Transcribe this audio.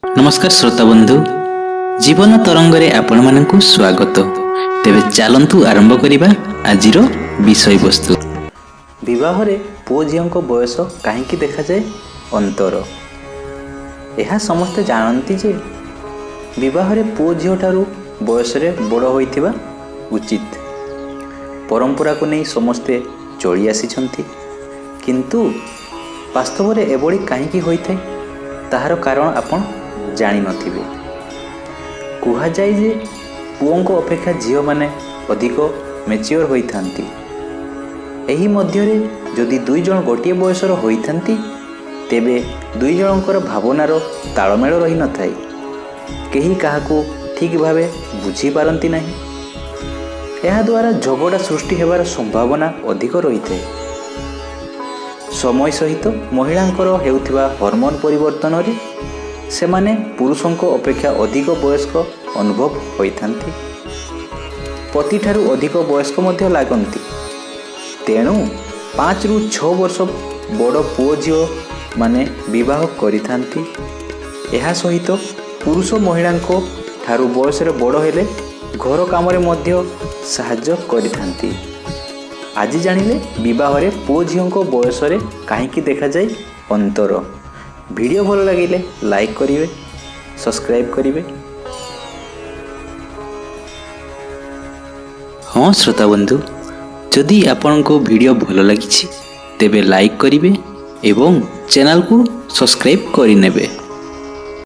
नमस्कार श्रोता बंधु जीवन तरंगरे आपण मानकु स्वागत। तेबे चलंतु आरंभ करिबा आजिरो विषय वस्तु। विवाह रे पुओ झियोंको बयस काहेकि देखा जाए अंतर। यह समस्त जानती जे विवाह रे पुओ झियो ठारू बयस रे बड़ होइथिबा उचित। परंपरा को नहीं समस्ते चली आसीछंती, किंतु वास्तव रे एबोली काहेकि होइथाय ताहार कारण आपण जानी नथिबे। कुहा जाय जे पुओंको अपेक्षा झियो माने अधिक मैच्योर होइथांती। एही मध्यरे जदि दुई जण गोटिए बयसर होइथांती तेबे दुई जनकर भावनार तालमेल रही न थाए। केही काहाकू ठीक भावे बुझी पारंती नाही। एहा द्वारा झगड़ा सृष्टि हेबार संभावना अधिक रही थाए। समय सहित महिलांकर हेउथिबा हार्मोन परिवर्तन रे सेमाने पुरुषों अपेक्षा अधिक वयस्क अनुभव होइथांती। पति ठारू अधिक वयस्क मध्य लागंती। तेणु 5 ରୁ 6 वर्ष बड़ पुओ झियो माने विवाह करिथांती। एहा सहित पुरुष महिलांको ठारू बयस रे बड़ हेले घर काम रे मध्य सहाय्य करिथांती। आज जानिले विवाह रे पुओ झियोंको बयस रे काहेकि देखा जाए अंतर। वीडियो भल लगिले लाइक करिवे, सब्सक्राइब करिवे। हाँ श्रोता बंधु, जदि आपनको वीडियो भल लगी तेबे लाइक करिवे एवं चैनल को सब्सक्राइब करि नेबे।